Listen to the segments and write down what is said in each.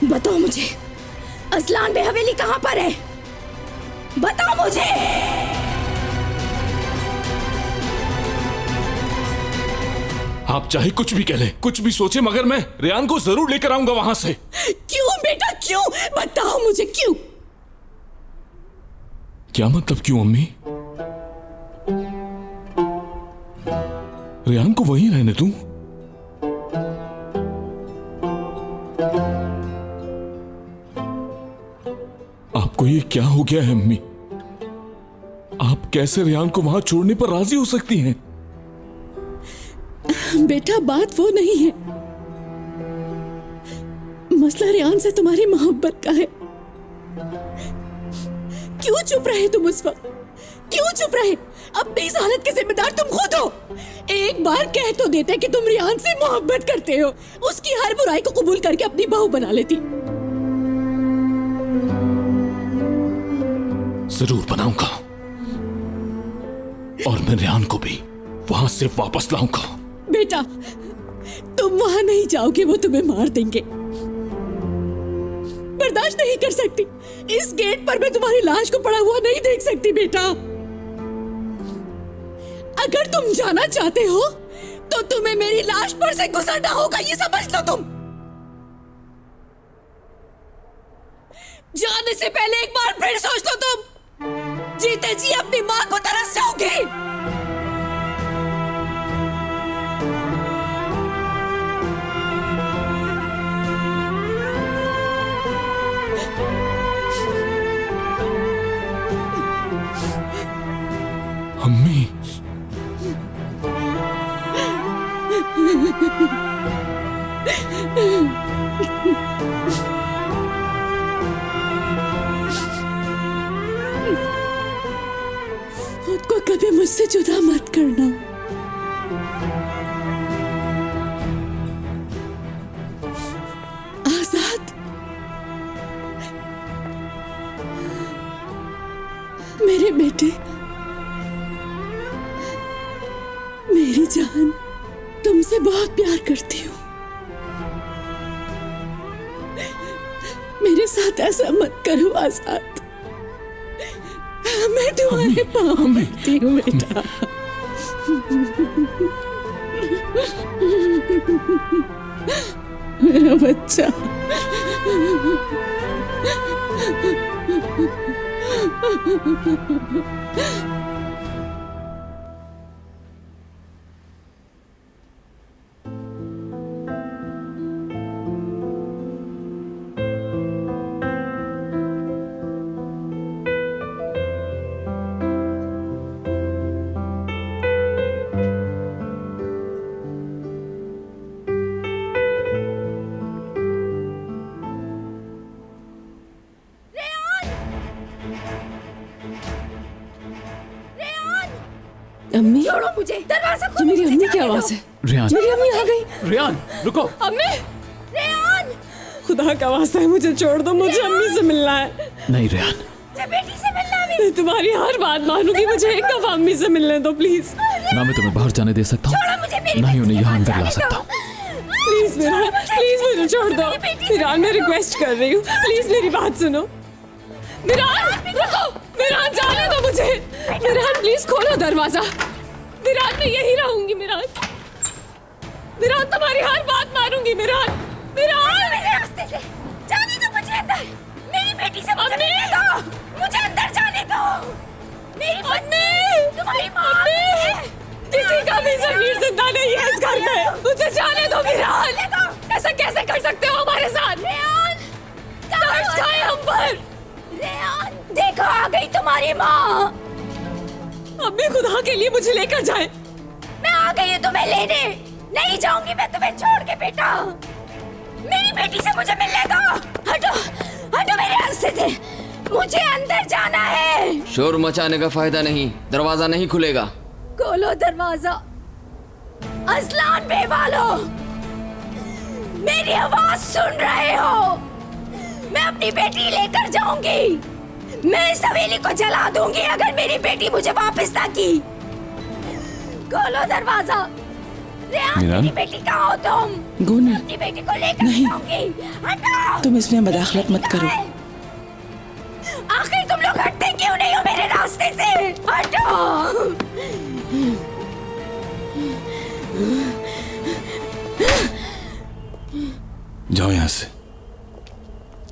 बताओ मुझे, असलान बे हवेली कहाँ पर है? बताओ मुझे। आप चाहे कुछ भी कह लें, कुछ भी सोचे, मगर मैं रेयान को जरूर लेकर आऊंगा वहां से। क्यों बेटा, क्यों? बताओ मुझे क्यों? क्या मतलब क्यों अम्मी? रेयान को वहीं रहने दूं? आपको ये क्या हो गया है अम्मी? आप कैसे रेयान को वहां छोड़ने पर राजी हो सकती हैं? बेटा बात वो नहीं है, मसला रेयान से तुम्हारी मोहब्बत का है। क्यों चुप रहे तुम उस वक्त? क्यों चुप रहे? अपनी इस हालत के जिम्मेदार तुम खुद हो। एक बार कह तो देते कि तुम रेयान से मोहब्बत करते हो, उसकी हर बुराई को कबूल करके अपनी बहू बना लेती। जरूर बनाऊंगा, और मैं रेयान को भी वहां से वापस लाऊंगा। बेटा तुम वहां नहीं जाओगे, वो तुम्हें मार देंगे। बर्दाश्त नहीं कर सकती, इस गेट पर मैं तुम्हारी लाश को पड़ा हुआ नहीं देख सकती। बेटा अगर तुम जाना चाहते हो तो तुम्हें मेरी लाश पर से गुजरना होगा, ये समझ लो तुम। जाने से पहले एक बार फिर सोच लो, तुम जीते जी अपनी मां को तरस जाओगे। अम्मी, खुद को कभी मुझसे जुदा मत करना। आजाद, मेरे बेटे, मेरी जान, तुमसे बहुत प्यार करती हूँ। मेरे साथ ऐसा मत करो आजाद, मैं तुम्हारे पाँव पड़ती हूँ बेटा। मेरा बच्चा। अम्मी, छोड़ो मुझे, दरवाजा खोलो। ये मेरी अम्मी की आवाज है। रेयान, मेरी अम्मी आ गई। रेयान रुको। अम्मी, रेयान, खुदा का वास्ता है, मुझे छोड़ दो, मुझे अम्मी से मिलना है। नहीं रेयान, मुझे बेटी से मिलना भी। मैं तुम्हारी हर बात मानूंगी, मुझे एक दफा अम्मी से मिलने दो प्लीज। ना मैं तुम्हें बाहर जाने दे सकता हूँ, ना ही उन्हें यहाँ अंदर ला सकता हूँ। प्लीज मेरा, प्लीज मुझे छोड़ दो। मिरान, मैं रिक्वेस्ट कर रही हूँ, प्लीज मेरी बात सुनो। मिरान रुको, मिरान जाने दो मुझे। मिरान प्लीज खोलो दरवाजा। मिरान मैं यही रहूंगी। मिरान, मिरान तुम्हारी हर बात मानूंगी। मिरान, मिरान मेरे रास्ते से जाने दो मुझे अंदर। मेरी बेटी से मुझे मिलने दो, मुझे अंदर जाने दो। मेरी पत्नी, तुम्हारी माँ है। किसी का भी ज़मीर जिंदा नहीं है इस घर में, मुझे जाने दो। मिरान ऐसा कैसे कर सकते हो हमारे साथ? रेयान, तरस खाए हम पर। रेयान, देखो आ गई तुम्हारी माँ। अम्मी खुदा के लिए मुझे लेकर जाए। मैं आ गई हूँ तुम्हें लेने, नहीं जाऊंगी मैं तुम्हें छोड़ के बेटा। मेरी बेटी से मुझे मिलने दो। हटो, हटो मेरे रास्ते से, मुझे अंदर जाना है। शोर मचाने का फायदा नहीं, दरवाजा नहीं खुलेगा। खोलो दरवाजा। असलान बे वालों, मेरी आवाज सुन रहे हो? मैं अपनी बेटी लेकर जाऊंगी, मैं इस हवेली को जला दूंगी अगर मेरी बेटी मुझे वापस ना की। खोलो दरवाजा, रेहान, मीरान? मेरी बेटी कहाँ हो तुम? गुन, अपनी बेटी को लेकर नहीं। जाऊंगी। हटो। तुम इसमें मदाखलत मत करो। आखिर तुम लोग हटते क्यों नहीं हो मेरे रास्ते से? हटो। जाओ यहाँ से।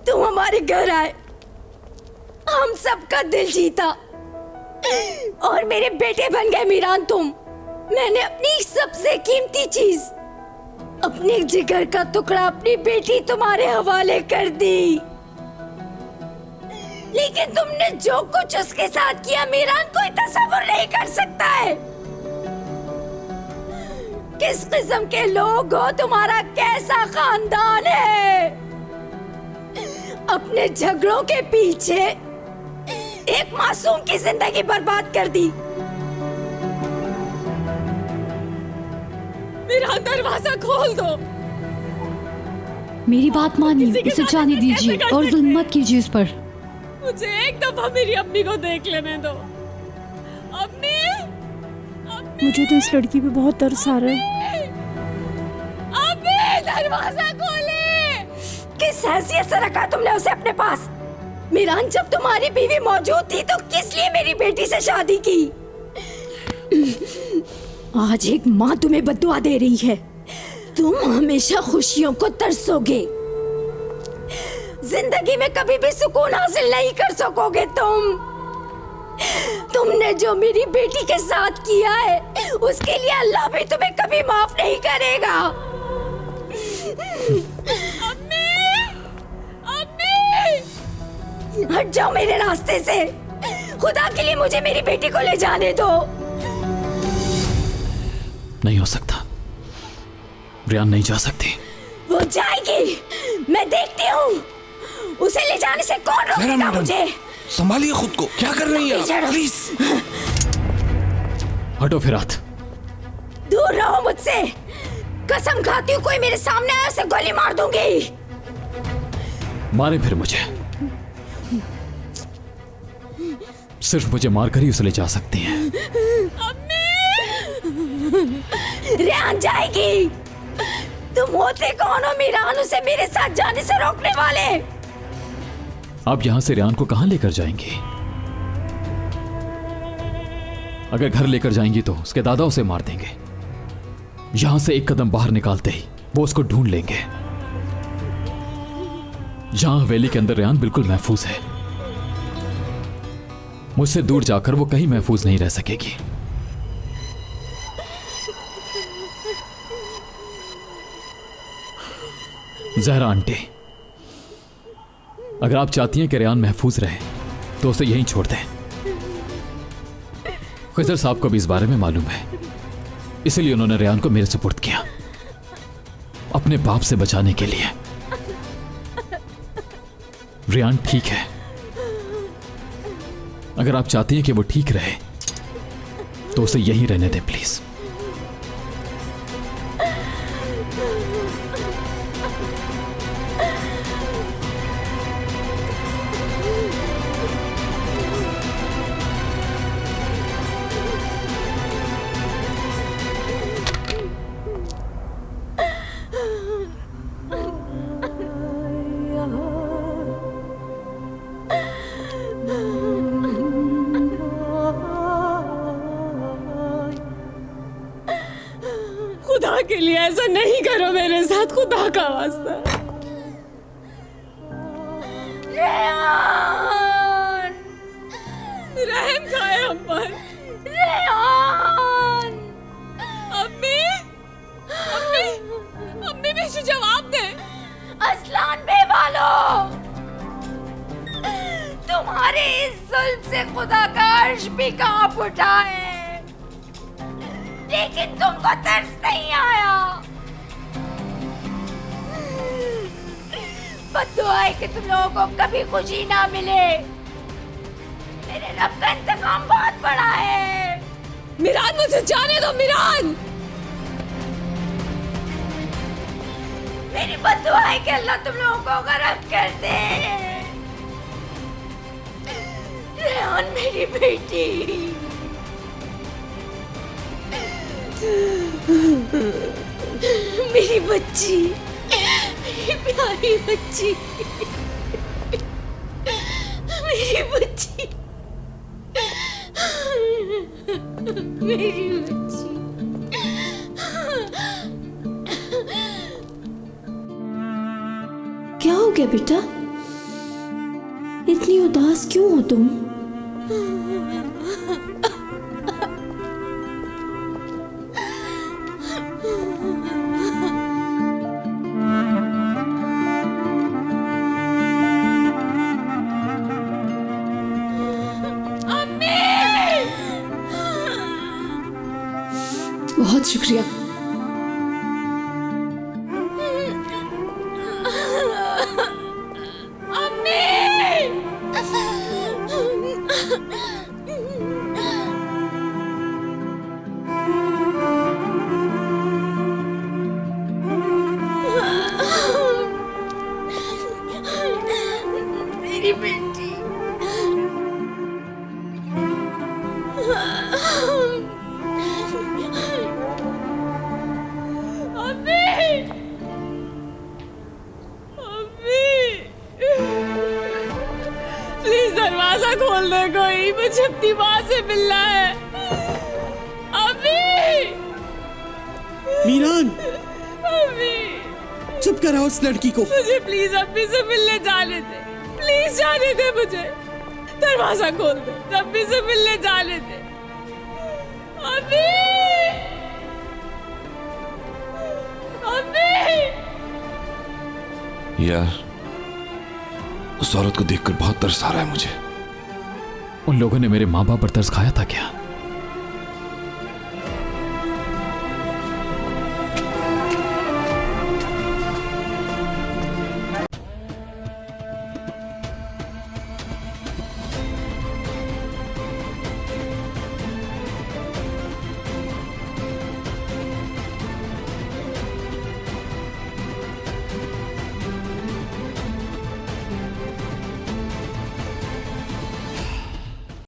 तुम हमारे घर आए, हम सबका दिल जीता और मेरे बेटे बन गए मीरान तुम। मैंने अपनी सबसे कीमती चीज, अपने जिगर का टुकड़ा, अपनी बेटी तुम्हारे हवाले कर दी। लेकिन तुमने जो कुछ उसके साथ किया मीरान कोई तस्वीर नहीं कर सकता है। किस किस्म के लोग हो, तुम्हारा कैसा खानदान है। अपने झगड़ों के पीछे एक मासूम की जिंदगी बर्बाद कर दी। मेरा दरवाजा खोल दो। मेरी बात मानिए, उसे जाने दीजिए और जुल्म मत कीजिए उस पर। मुझे एक दफा मेरी अम्मी को देख लेने दो। अम्मी, मुझे तो इस लड़की पे बहुत तरस आ रहा है। अम्मी, दरवाजा खोले। किस हैसियत से रखा तुमने उसे अपने पास? मीरान, जब तुम्हारी बीवी मौजूद थी तो किस लिए मेरी बेटी से शादी की? आज एक माँ तुम्हें बद्दुआ दे रही है। तुम हमेशा खुशियों को तरसोगे, जिंदगी में कभी भी सुकून हासिल नहीं कर सकोगे। तुमने जो मेरी बेटी के साथ किया है उसके लिए अल्लाह भी तुम्हें कभी माफ नहीं करेगा। हट जाओ मेरे रास्ते से। खुदा के लिए मुझे मेरी बेटी को ले जाने दो। नहीं हो सकता, रियान नहीं जा सकती। वो जाएगी, मैं देखती हूँ। उसे ले जाने से कौन रोकेगा मुझे? संभालिए खुद को। क्या कर रही है आप? प्लीज हटो फिरात। दूर रहो मुझसे। कसम खाती हूँ कोई मेरे सामने आया उसे गोली मार दूंगी। मारे फिर मुझे, सिर्फ मुझे मारकर ही उसे ले जा सकती हैं। रेहान जाएगी। तुम होते कौन हो मीरान उसे मेरे साथ जाने से रोकने वाले? आप यहां से रियान को कहां लेकर जाएंगी? अगर घर लेकर जाएंगी तो उसके दादा उसे मार देंगे। यहां से एक कदम बाहर निकालते ही वो उसको ढूंढ लेंगे। जहां हवेली के अंदर रियान बिल्कुल महफूज है, मुझसे दूर जाकर वो कहीं महफूज नहीं रह सकेगी। जहरा आंटी, अगर आप चाहती हैं कि रियान महफूज रहे तो उसे यहीं छोड़ दें। खिजर साहब को भी इस बारे में मालूम है, इसलिए उन्होंने रियान को मेरे सुपुर्द किया, अपने बाप से बचाने के लिए। रियान ठीक है। अगर आप चाहती हैं कि वो ठीक रहे तो उसे यहीं रहने दें प्लीज। खुदा के लिए ऐसा नहीं करो मेरे साथ, खुदा का वास्ता। रेहान, रहम खाए हम पर। रेहान, अम्मी, अम्मी, अम्मी मुझे जवाब दे। असलान बेवालो, तुम्हारे इस जुल्म से खुदा का अर्श भी कांप उठा है, लेकिन तुमको तरस नहीं आया। बद्दुआ है कि तुम लोगों को कभी खुशी ना मिले। मेरे रब का इंतकाम बहुत बड़ा है। मिरान, मुझे जाने दो मिरान। मेरी बद्दुआ है कि अल्लाह तुम लोगों को गरक कर दे। रेहान मेरी बेटी, मेरी बच्ची, मेरी प्यारी बच्ची, मेरी बच्ची, मेरी बच्ची। क्या हो गया बेटा? इतनी उदास क्यों हो तुम? बहुत शुक्रिया। मेरी बेटी। प्लीज दरवाजा खोल दे कोई, मुझे अपनी माँ से मिलना है। अभी मीरान, अभी चुप कराओ उस लड़की को। मुझे प्लीज अम्मी से मिलने जाने दे, प्लीज जाने दे मुझे। दरवाजा खोल दे, अम्मी से मिलने जाने दे। अम्मी, अम्मी। यार, उस औरत को देखकर बहुत तरस आ रहा है मुझे। उन लोगों ने मेरे माँ बाप पर तरस खाया था क्या?